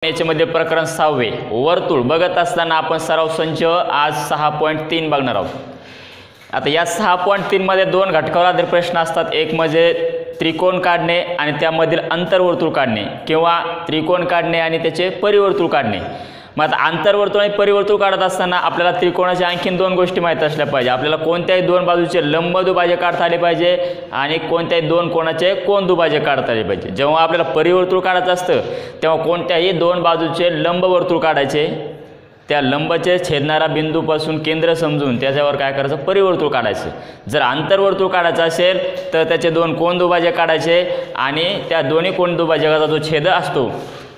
याच्यामध्ये प्रकरण 6वे वर्तुळ बघत असताना आपण सराव संच आज 6.3 बघणार आहोत। आता या 6.3 मध्ये दोन घटकावर आधारित प्रश्न असतात, एक म्हणजे त्रिकोण काढणे आणि त्यामधील अंतर्वर्तुळ काढणे किंवा त्रिकोण काढणे आणि त्याचे परिवर्तुळ काढणे। मग आता अंतर्वर्तुळ आणि परिवर्तुळ काढत असताना आपल्याला त्रिकोणाच्या आणखीन दोन गोष्टी माहित असल्या पाहिजे। आपल्याला कोणत्याही दोन बाजूचे लंब दुभाजक काढता आले पाहिजे आणि कोणत्याही दोन कोणाचे कोन दुभाजक काढता आले पाहिजे। जेव्हा आपल्याला परिवर्तुळ काढायचं असतं तेव्हा कोणत्याही दोन बाजूचे लंबवर्तुळ काढायचे, त्या लंबचे छेदणारा बिंदूपासून केंद्र समजून त्याच्यावर काय करायचं, परिवर्तुळ काढायचं। जर अंतर्वर्तुळ काढायचं असेल तर त्याचे दोन कोन दुभाजक काढायचे आणि त्या दोन्ही कोन दुभाजकाचा जो छेद असतो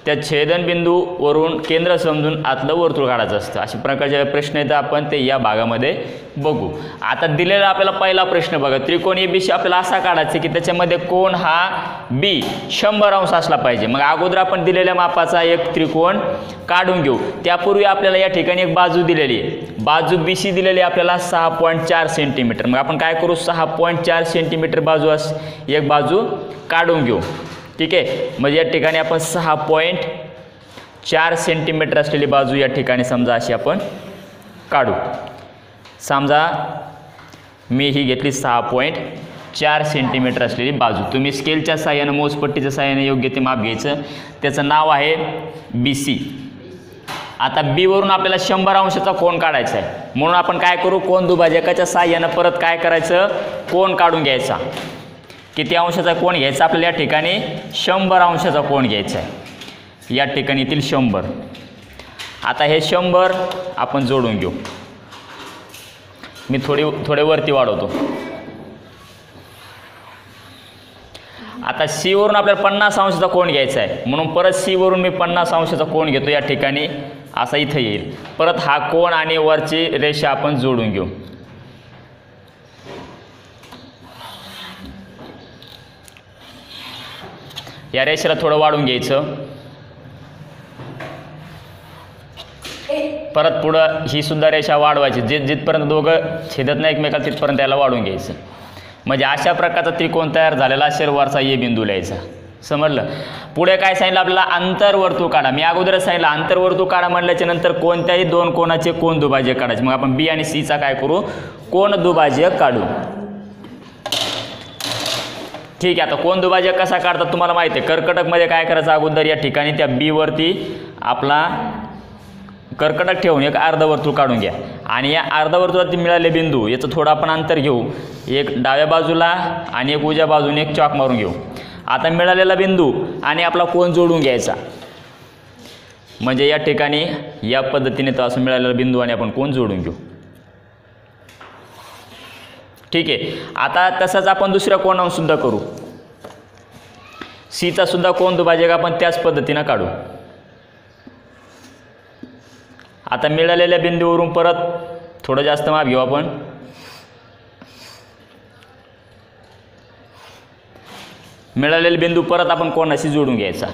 त्या छेदनबिंदूवरून केंद्र समजून आतलं वर्तुळ काढायचं असतं। अशा प्रकारचे प्रश्न आहेत, आपण ते या भागामध्ये बघू। आता दिलेला आपल्याला पहिला प्रश्न बघा, त्रिकोण ABC आपल्याला असा काढायचा की त्याच्यामध्ये कोन हा B 100 अंश असला पाहिजे। मग अगोदर आपण दिलेल्या मापाचा एक त्रिकोण काढून घेऊ। त्यापूर्वी आपल्याला या ठिकाणी एक बाजू दिलेली आहे, बाजू BC दिलेली आहे आपल्याला 6.4 सेंटीमीटर। मग आपण काय करू, 6.4 सेंटीमीटर बाजू एक बाजू काढून घेऊ, ठीक आहे। म्हणजे या ठिकाणी आपण 6.4 सेंटीमीटर असलेली बाजू या ठिकाणी समजा अशी आपण काढू। समजा मी ही घेतली 6.4 सेंटीमीटर असलेली बाजू। तुम्ही स्केलच्या साहाय्याने मोजपट्टीच्या साहाय्याने योग्य ते माप घ्यायचं, त्याचं नाव आहे BC। आता B वरून आपल्याला 100 अंशाचा कोन काढायचा आहे, म्हणून आपण काय करू, कोन दुभाजकाच्या साहाय्याने परत काय करायचं, कोन काढून घ्यायचा। किती अंशाचा कोन घ्यायचा आपल्याला, या ठिकाणी 100 अंशाचा कोन घ्यायचा आहे, या ठिकाणी येतील 100। आता हे 100 आपण जोडून घेऊ, मी थोडे वरती वाढवतो। आता C वरून आपल्याला 50 अंशाचा कोन घ्यायचा आहे, म्हणून परत C वरून मी 50 अंशाचा कोन घेतो, या ठिकाणी असा इथं येईल। परत हा कोन आणि वरची रेषा आपण जोडून घेऊ। या रेषेला थोडं वाढून घ्यायचं, परत पुढं ही सुद्धा रेषा वाढवायची, जिथपर्यंत दोघं छेदत नाही एकमेकाला तिथपर्यंत याला वाढून घ्यायचं। म्हणजे अशा प्रकारचा त्रिकोण तयार झालेला असेल, वरचा A बिंदू लिहायचा, समजलं। पुढे काय सांगितलं आपल्याला, अंतर्वर्तुळ काढा। मी अगोदरच सांगितलं अंतर्वर्तुळ काढा म्हटल्याच्या नंतर कोणत्याही दोन कोणाचे कोन दुभाजक काढायचे। मग आपण B आणि C चा काय करू, कोन दुभाजक काढू, ठीक आहे। आता कोन दुभाजक कसा काढतात तुम्हाला माहिती आहे, कर्कटकमध्ये काय करायचं, अगोदर या ठिकाणी त्या B वरती आपला कर्कटक ठेवून एक अर्धवर्तुळ काढून घ्या आणि या अर्धवर्तुळात मिळाले बिंदू याचं थोडं आपण अंतर घेऊ, एक डाव्या बाजूला आणि एक उजव्या बाजूने एक चॉक मारून घेऊ। आता मिळालेला बिंदू आणि आपला कोन जोडून घ्यायचा, म्हणजे या ठिकाणी या पद्धतीने तो असं मिळालेला बिंदू आणि आपण कोन जोडून घेऊ, ठीक आहे। आता तसंच आपण दुसऱ्या कोनावर सुद्धा करू, C चा सुद्धा कोन दुभाजक आपण त्याच पद्धतीने काढू। आता मिळालेल्या बिंदूवरून परत थोडं जास्त माप घेऊ आपण, मिळालेले बिंदू परत आपण कोनाशी जोडून घ्यायचा।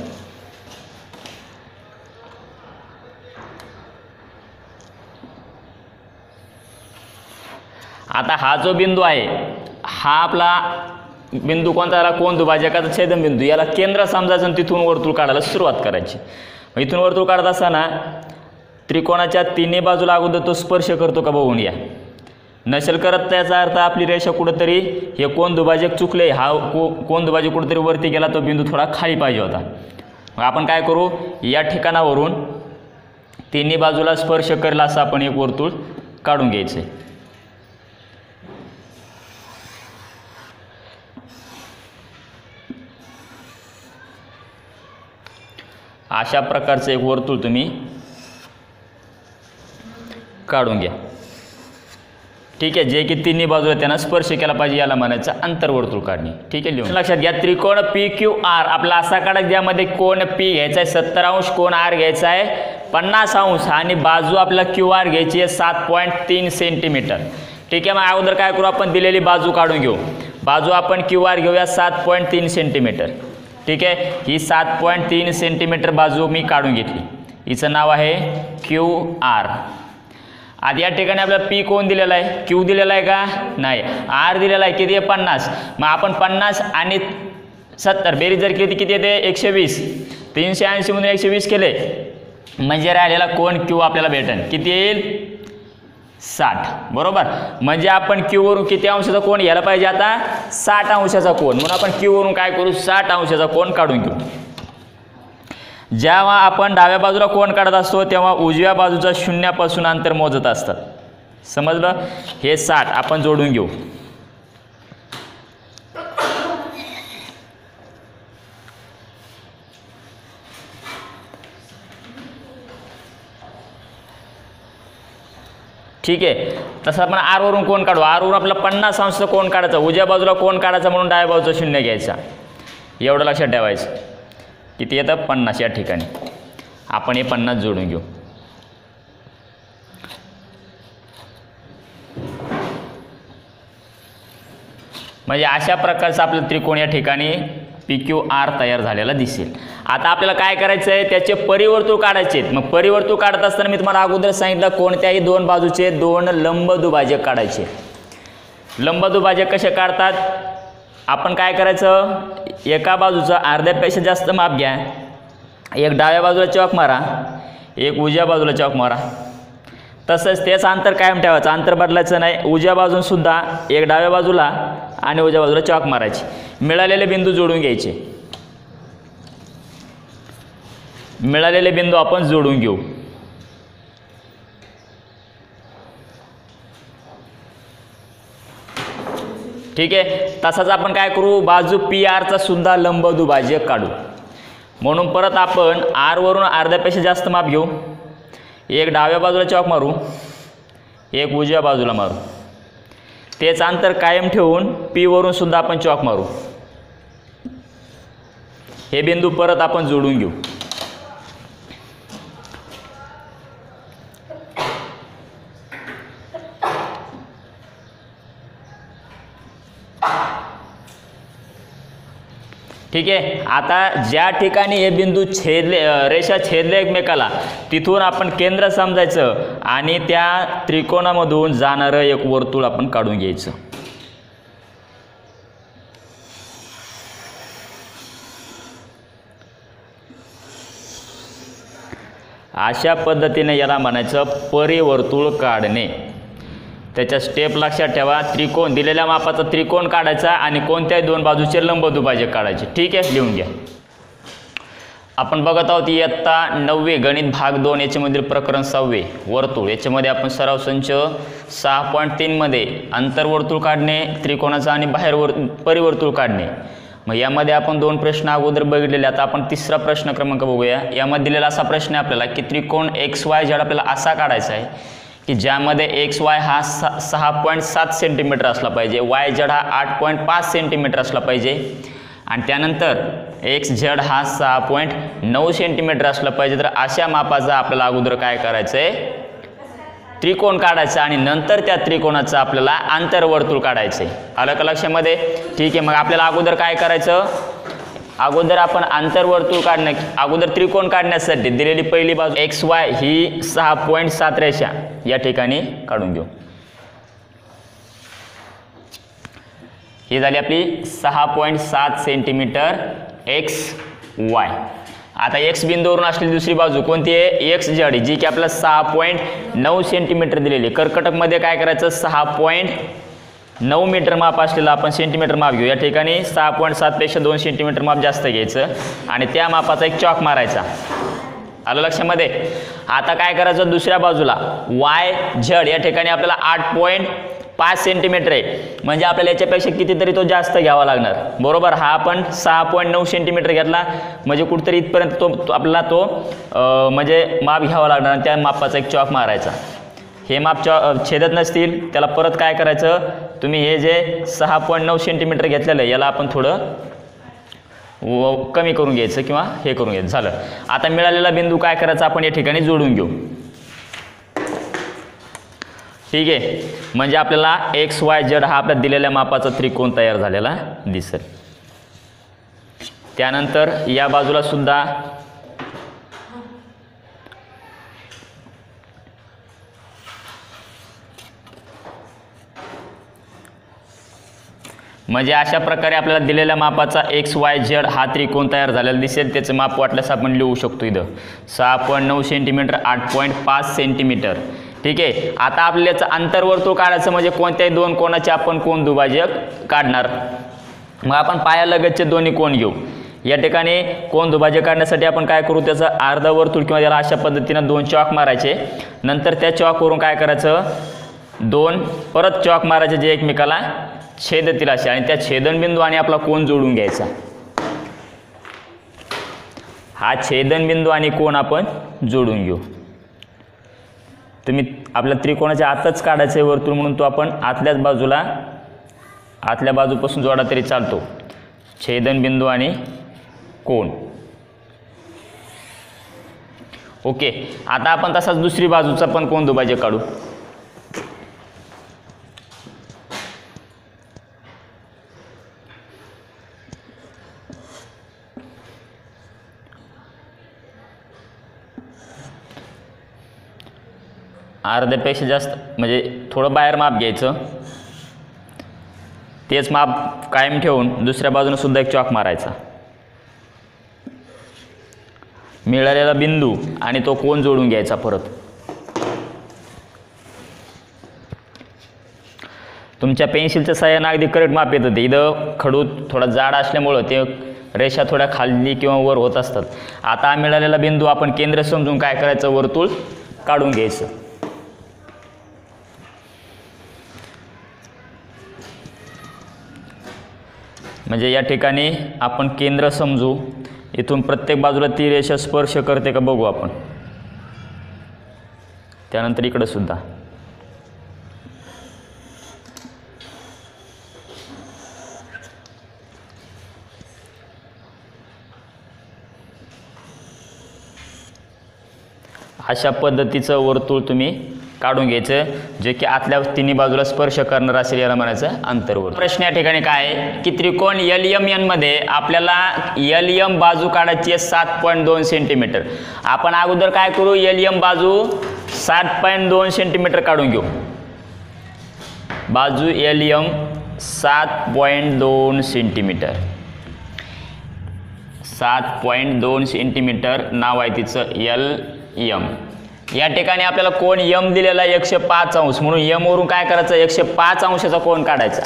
आता हा जो बिंदू आहे हा आपला बिंदू कोणता आला, कोन दुभाजकाचा छेदनबिंदू, याला केंद्र समजायचं आणि तिथून वर्तुळ काढायला सुरुवात करायची। इथून वर्तुळ काढत असताना त्रिकोणाच्या तिन्ही बाजूला अगोदर तो स्पर्श करतो का बघून या, नसेल करत त्याचा अर्थ आपली रेषा कुठंतरी हे कोन दुभाजक चुकले, हा कोन दुभाजक कुठंतरी वरती गेला, तो बिंदू थोडा खाली पाहिजे होता। मग आपण काय करू, या ठिकाणावरून तिन्ही बाजूला स्पर्श करेल असं आपण एक वर्तुळ काढून घ्यायचं। अशा प्रकारचं एक वर्तुळ तुम्ही काढून घ्या, ठीक आहे। जे की तिन्ही बाजूला त्यांना स्पर्श केला पाहिजे, याला म्हणायचं अंतर्वर्तुळ काढणे, ठीक आहे। लिहून लक्षात घ्या, त्रिकोण PQR आपला असा काढा ज्यामध्ये कोन P घ्यायचा आहे 70 अंश, कोन R घ्यायचा आहे 50 अंश आणि बाजू आपला QR घ्यायची आहे 7.3 सेंटीमीटर, ठीक आहे। मग अगोदर काय करू, आपण दिलेली बाजू काढून घेऊ, बाजू आपण QR घेऊया 7.3 सेंटीमीटर, ठीक आहे। ही 7.3 सेंटीमीटर बाजू मी काढून घेतली, हिचं नाव आहे QR। आता या ठिकाणी आपल्याला P कोण दिलेला आहे, Q दिलेला आहे का नाही, R दिलेला आहे, किती आहे 50। मग आपण 50 आणि 70 बेरीज जर केली किती येते 120। 380 मधून 120 केले म्हणजे राहिलेला कोण क्यू आपल्याला भेटेल किती येईल 60 बरोबर. म्हणजे आपण क्यू वरून किती अंशाचा कोण घ्यायला पाहिजे आता 60 अंशाचा कोण. म्हणून आपण क्यू वरून काय करू 60 अंशाचा कोण काढून घेऊ. जेव्हा आपण डाव्या बाजूला कोण काढत असतो तेव्हा उजव्या बाजूचा शून्यापासून अंतर मोजत असतात. समजलं. हे 60 आपण जोडून घेऊ. ठीक आहे. तसं आपण आर वरून कोण काढू. आर वरून आपला 50 अंशाचा कोण काढायचा. उजव्या बाजूला कोण काढायचा म्हणून डाव्या बाजूचा शून्य घ्यायचा. एवढं लक्षात ठेवायचं. किती येतं 50 या ठिकाणी. आपण हे 50 जोडून घेऊ. म्हणजे अशा प्रकारचा आपलं त्रिकोण या ठिकाणी PQR तयार झालेला दिसेल. आता आपल्याला काय करायचं आहे त्याचे परिवर्तुळ काढायचे आहेत. मग परिवर्तुळ काढत असताना मी तुम्हाला अगोदर सांगितलं कोणत्याही दोन बाजूचे दोन लंब दुभाजक काढायचे. लंब दुभाजक कसे काढतात. आपण काय करायचं एका बाजूचं अर्ध्यापेक्षा जास्त माप घ्या. एक डाव्या बाजूला चॉक मारा एक उजव्या बाजूला चॉक मारा. तसंच तेच अंतर कायम ठेवायचं. अंतर बदलायचं नाही. उजव्या बाजून सुद्धा एक डाव्या बाजूला आणि उजव्या बाजूला चॉक मारायची. मिळालेले बिंदू जोडून घ्यायचे. मिळालेले बिंदू आपण जोडून घेऊ. ठीक आहे. तसाच आपण काय करू बाजू PR चा सुद्धा लंब दुभाजक काढू. म्हणून परत आपण R वरून अर्ध्यापेक्षा जास्त माप घेऊ. एक डाव्या बाजूला चॉक मारू एक उजव्या बाजूला मारू. तेच अंतर कायम ठेवून P वरून सुद्धा आपण चॉक मारू. हे बिंदू परत आपण जोडून घेऊ. ठीक आहे. आता ज्या ठिकाणी हे बिंदू छेदले रेषा छेदले एकमेकाला तिथून आपण केंद्र समजायचं आणि त्या त्रिकोणामधून जाणारं एक वर्तुळ आपण काढून घ्यायचं. अशा पद्धतीने याला म्हणायचं परिवर्तुळ काढणे. त्याच्या स्टेप लक्षात ठेवा. त्रिकोण दिलेल्या मापाचा त्रिकोण काढायचा आणि कोणत्याही दोन बाजूचे लंब दुभाजक काढायचे. ठीक आहे. लिहून घ्या. आपण बघत आहोत इयत्ता 9वी गणित भाग 2 याच्यामधील प्रकरण 6वे वर्तुळ. याच्यामध्ये आपण सराव संच 6.3 मध्ये अंतर्वर्तुळ काढणे त्रिकोणाचा आणि बाहेर परिवर्तुळ काढणे. मग यामध्ये आपण दोन प्रश्न अगोदर बघितलेले. आता आपण तिसरा प्रश्न क्रमांक बघूया. यामध्ये दिलेला असा प्रश्न आहे आपल्याला की त्रिकोण XY आपल्याला असा काढायचा आहे की ज्यामध्ये XY हा 6.7 सेंटीमीटर असला पाहिजे. YZ हा 8.5 सेंटीमीटर असला पाहिजे आणि त्यानंतर XZ हा 6.9 सेंटीमीटर असला पाहिजे. तर अशा मापाचा आपल्याला अगोदर काय करायचं आहे त्रिकोण काढायचा आणि नंतर त्या त्रिकोणाचं आपल्याला आंतरवर्तुळ काढायचं आहे. आलं का लक्षामध्ये. ठीक आहे. मग आपल्याला अगोदर काय करायचं अगोदर आपण आंतरवर्तुळ अगोदर त्रिकोण काढण्यासाठी दिलेली पहिली बाजू XY ही 6.7 रेषा या ठिकाणी काढून घेऊ. ही झाली आपली 6.7 सेंटीमीटर XY. आता X बिंदूवरून असलेली दुसरी बाजू कोणती आहे XZ जी की आपल्याला 6.9 सेंटीमीटर दिलेली. कर्कटकमध्ये काय करायचं 6.9 मीटर माप असलेलं आपण सेंटीमीटर माप घेऊ. या ठिकाणी 6.7 पेक्षा 2 सेंटीमीटर माप जास्त घ्यायचं आणि त्या मापाचा एक चॉक मारायचा. आलं लक्षामध्ये. आता काय करायचं दुसऱ्या बाजूला YZ या ठिकाणी आपल्याला 8.5 सेंटीमीटर आहे. म्हणजे आपल्याला याच्यापेक्षा कितीतरी तो जास्त घ्यावा लागणार बरोबर. हा आपण 6.9 सेंटीमीटर घेतला म्हणजे कुठेतरी इथपर्यंत तो आपल्याला तो म्हणजे माप घ्यावा लागणार आणि त्या मापाचा एक चॉक मारायचा. हे माप छेदत नसतील त्याला परत काय करायचं तुम्ही हे जे 6.9 सेंटीमीटर घेतलेलं आहे याला आपण थोडं कमी करून घ्यायचं किंवा हे करून घ्यायचं. झालं. आता मिळालेला बिंदू काय करायचा आपण या ठिकाणी जोडून घेऊ. ठीक आहे. म्हणजे आपल्याला XYZ हा आपल्या दिलेल्या मापाचा त्रिकोण तयार झालेला दिसेल. त्यानंतर या बाजूला सुद्धा म्हणजे अशा प्रकारे आपल्याला दिलेल्या मापाचा XYZ हा त्रिकोण तयार झालेला दिसेल. त्याचं माप वाटल्यास आपण लिहू शकतो इथं 6.9 सेंटीमीटर 8.5 सेंटीमीटर. ठीक आहे. आता आपल्याचं अंतर्वर्तुळ काढायचं म्हणजे कोणत्याही दोन कोणाचे आपण कोन दुभाजक काढणार. मग आपण पायालगतचे दोन्ही कोन घेऊ. या ठिकाणी कोन दुभाजक काढण्यासाठी आपण काय करू, त्याचं अर्धवर्तुळ किंवा त्याला अशा पद्धतीनं 2 चॉक मारायचे. नंतर त्या चॉकवरून काय करायचं, 2 परत चॉक मारायचे जे एकमेकाला छेदतील असे, आणि त्या छेदनबिंदू आणि आपला कोन जोडून घ्यायचा. हा छेदनबिंदू आणि कोन आपण जोडून घेऊ. तुम्ही आपल्या त्रिकोणाच्या आतच काढायचे वर्तुळ म्हणून तो आपण आतल्या बाजूपासून जोडा तरी चालतो. छेदनबिंदू आणि कोन. ओके. आता आपण तसाच दुसरी बाजूचा पण कोन दुभाजक काढू. अर्ध्यापेक्षा जास्त म्हणजे थोडं बाहेर माप घ्यायचं. तेच माप कायम ठेवून दुसऱ्या बाजूने सुद्धा एक चॉक मारायचा. मिळालेला बिंदू आणि तो कोन जोडून घ्यायचा परत. तुमच्या पेन्सिलच्या साहाय्याने अगदी करेक्ट माप येतं. ते इथं खडू थोडा जाड असल्यामुळं ते रेषा थोड्या खाली किंवा वर होत असतात. आता मिळालेला बिंदू आपण केंद्र समजून काय करायचं, वर्तुळ काढून घ्यायचं. म्हणजे या ठिकाणी आपण केंद्र समजू. इथून प्रत्येक बाजूला ती रेषा स्पर्श करते का बघू आपण. त्यानंतर इकडे सुद्धा. अशा पद्धतीचं वर्तुळ तुम्ही काढून घ्यायचं जे की आतल्या तिन्ही बाजूला स्पर्श करणार असेल, याला म्हणायचं अंतर्वर्तुळ. प्रश्न या ठिकाणी काय आहे की त्रिकोण LMN मध्ये आपल्याला LM बाजू काढायची आहे 7.2 सेंटीमीटर. आपण अगोदर काय करू, LM बाजू 7.2 सेंटीमीटर काढून घेऊ. बाजू LM 7.2 सेंटीमीटर. 7.2 सेंटीमीटर नाव आहे तिचं LM. या ठिकाणी आपल्याला कोन M दिलेला 105 अंश, म्हणून M वरून काय करायचं, 105 अंशाचा कोन काढायचा.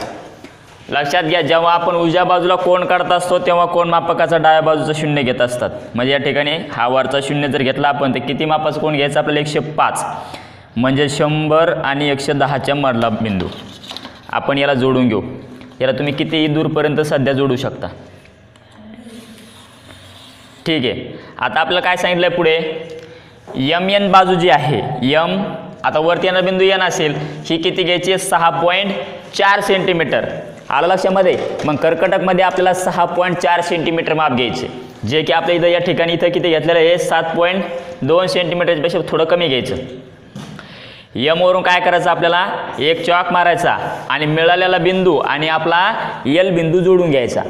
लक्षात घ्या, जेव्हा आपण उजव्या बाजूला कोन काढत असतो तेव्हा कोन मापकाचा डाव्या बाजूचा 0 घेत असतात. म्हणजे या ठिकाणी हा वरचा 0 जर घेतला आपण तर किती मापाचा कोन घ्यायचा आपल्याला, 105. म्हणजे 100 आणि 110च्या मधला बिंदू. आपण याला जोडून घेऊ. याला तुम्ही कितीही दूरपर्यंत सध्या जोडू शकता. ठीक आहे. आता आपल्याला काय सांगितलं आहे पुढे, MN बाजू जी आहे M, आता वरती येणारा बिंदू N असेल, ही किती घ्यायची, 6.4 सेंटीमीटर. आलं लक्षामध्ये. मग कर्कटकमध्ये आपल्याला 6.4 सेंटीमीटर माप घ्यायचे, जे की आपल्या इथं या ठिकाणी इथं किती घेतलेलं आहे, 7.2 सेंटीमीटरपेक्षा थोडं कमी घ्यायचं. M वरून काय करायचं आपल्याला, एक चॉक मारायचा आणि मिळालेला बिंदू आणि आपला L बिंदू जोडून घ्यायचा.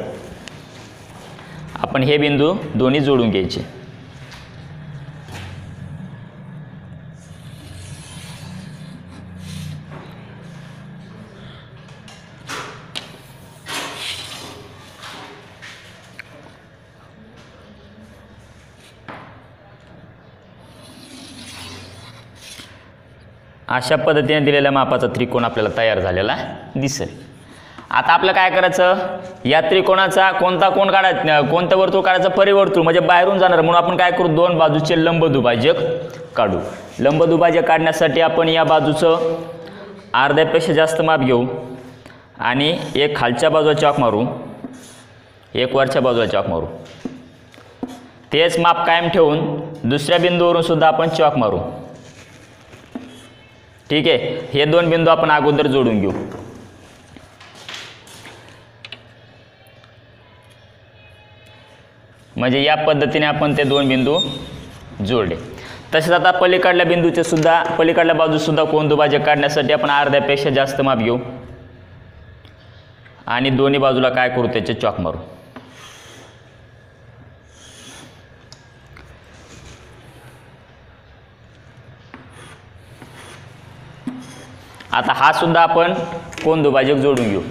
आपण हे बिंदू दोन्ही जोडून घ्यायचे. अशा पद्धतीने दिलेल्या मापाचा त्रिकोण आपल्याला तयार झालेला दिसेल. आता आपलं काय करायचं, या त्रिकोणाचा कोणता कोन काढायचा, कोणतं वर्तुळ काढायचं, परिवर्तुळ म्हणजे बाहेरून जाणार. म्हणून आपण काय करू, 2 बाजूचे लंब दुभाजक काढू. लंब दुभाजक काढण्यासाठी आपण या बाजूचं अर्ध्यापेक्षा जास्त माप घेऊ आणि एक खालच्या बाजूला चॉक मारू, एक वरच्या बाजूला चॉक मारू. तेच माप कायम ठेवून दुसऱ्या बिंदूवरून सुद्धा आपण चॉक मारू. ठीक आहे. हे 2 बिंदू आपण अगोदर जोडून घेऊ. म्हणजे या पद्धतीने आपण ते 2 बिंदू जोडले. तसेच आता पलीकडल्या बिंदूचे सुद्धा, पलीकडल्या बाजूस सुद्धा कोन दुभाजक काढण्यासाठी आपण अर्ध्यापेक्षा जास्त माप घेऊ आणि दोन्ही बाजूला काय करू, त्याचे चॉक मारू. आता हा सुद्धा आपण कोन दुभाजक जोडून घेऊ.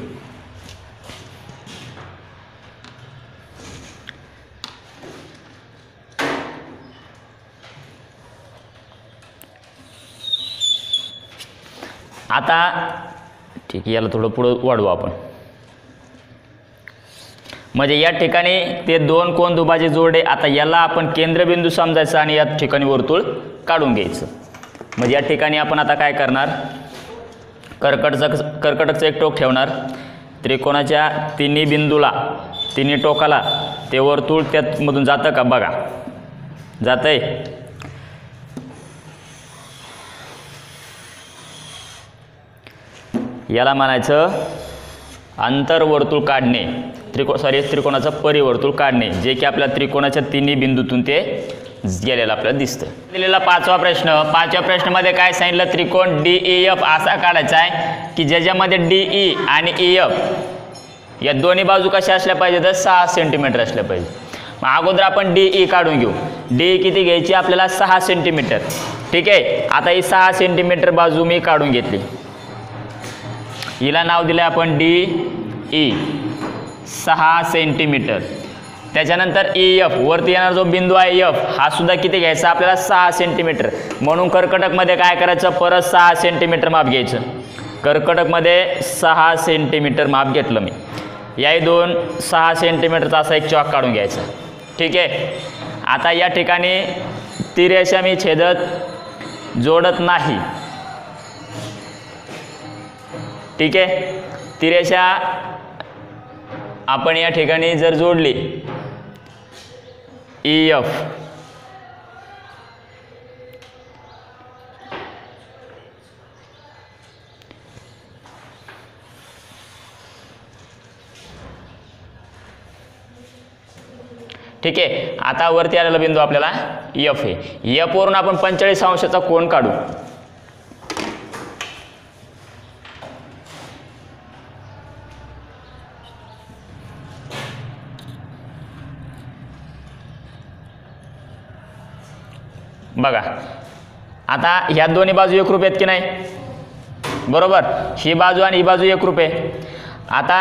आता ठीक आहे, याला थोडं पुढं वाढवू आपण. म्हणजे या ठिकाणी ते दोन कोण दुभाजक जोडे. आता याला आपण केंद्रबिंदू समजायचं आणि या ठिकाणी वर्तुळ काढून घ्यायचं. म्हणजे या ठिकाणी आपण आता काय करणार, कर्कटचं एक टोक ठेवणार, त्रिकोणाच्या तिन्ही बिंदूला, तिन्ही टोकाला ते वर्तुळ त्यामधून जातं का बघा, जातंय. याला म्हणायचं अंतर्वर्तुळ काढणे, त्रिकोणाचं परिवर्तुळ काढणे, जे की आपल्या त्रिकोणाच्या तिन्ही बिंदूतून ते गेलेलं आपल्याला दिसतं. दिलेला पाचवा प्रश्नामध्ये काय सांगितलं, त्रिकोण DEF असा काढायचा आहे की ज्याच्यामध्ये DE आणि EF या दोन्ही बाजू कशा असल्या पाहिजे, तर 6 सेंटीमीटर असल्या पाहिजे. मग अगोदर आपण DE काढून घेऊ. DE किती घ्यायची आपल्याला, 6 सेंटीमीटर. ठीक आहे, आता ही 6 सेंटीमीटर बाजू मी काढून घेतली. हिला नाव दिलं आपण DE, 6 सेंटीमीटर. त्याच्यानंतर EF वरती येणारा जो बिंदू आहे F, हा सुद्धा किती घ्यायचा आपल्याला, 6 सेंटीमीटर. म्हणून कर्कटकमध्ये काय करायचं, परत 6 सेंटीमीटर माप घ्यायचं. कर्कटकमध्ये 6 सेंटीमीटर माप घेतलं मी. याही दोन 6 सेंटीमीटरचा असा एक चॉक काढून घ्यायचा. ठीक आहे, आता या ठिकाणी ती रेषा मी छेदत जोडत नाही. ठीक आहे, ती रेषा आपण या ठिकाणी जर जोडली EF, ठीक आहे. आता वरती आलेला बिंदू आपल्याला F आहे. F वरून आपण 45 अंशाचा कोन काढू. बघा, आता ह्या दोन्ही बाजू एकरूप आहेत की नाही, बरोबर. ही बाजू आणि ही बाजू एकरूप आहे. आता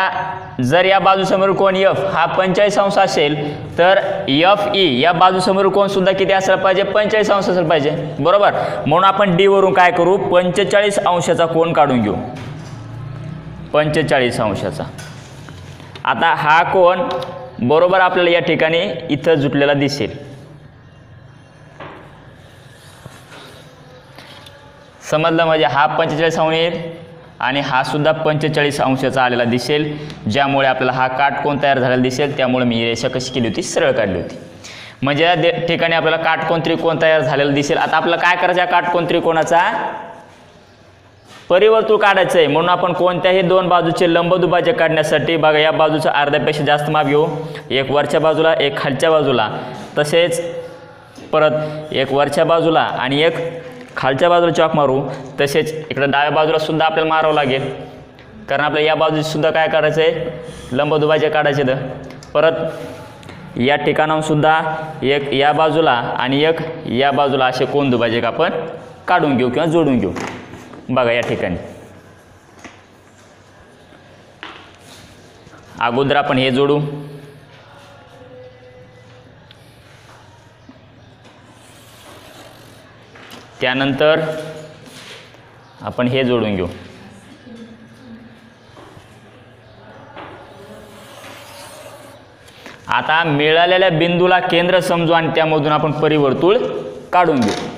जर या बाजूसमोर कोन F हा 45 अंश असेल, तर FE या बाजूसमोर कोन सुद्धा किती असला पाहिजे, 45 अंश असला पाहिजे, बरोबर. म्हणून आपण D वरून काय करू, 45 अंशाचा कोन काढून घेऊ, 45 अंशाचा. आता हा कोन बरोबर आपल्याला या ठिकाणी इथं जुटलेला दिसेल. समजलं, म्हणजे हा 45 अंश येईल आणि हा सुद्धा 45 अंशाचा आलेला दिसेल, ज्यामुळे आपल्याला हा काटकोन तयार झालेला दिसेल. त्यामुळे मी ही रेषा कशी केली होती, सरळ काढली होती. म्हणजे या ठिकाणी आपल्याला काटकोन त्रिकोण तयार झालेला दिसेल. आता आपल्याला काय करायचं, काटकोन त्रिकोणाचा परिवर्तुळ काढायचं आहे. म्हणून आपण कोणत्याही दोन बाजूचे लंबदुभाजक काढण्यासाठी बघा, या बाजूचं अर्ध्यापेक्षा जास्त माप घेऊ, एक वरच्या बाजूला, एक खालच्या बाजूला, तसेच परत एक वरच्या बाजूला आणि एक खालच्या बाजूला चॉक मारू. तसेच इकडे डाव्या बाजूला सुद्धा आपल्याला मारावं लागेल, कारण आपल्याला या बाजूची सुद्धा काय करायचं आहे, लंबदुभाजक काढायचे. तर परत या ठिकाणाहून सुद्धा एक या बाजूला आणि एक या बाजूला असे कोन दुभाजक आपण काढून घेऊ किंवा जोडून घेऊ. बघा, या ठिकाणी अगोदर आपण हे जोडू, त्यानंतर आपण हे जोडून घेऊ. आता मिळालेल्या बिंदूला केंद्र समजू आणि त्यामधून आपण परिवर्तुळ काढून घेऊ.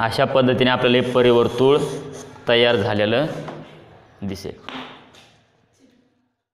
अशा पद्धतीने आपल्याला हे परिवर्तुळ तयार झालेलं दिसेल.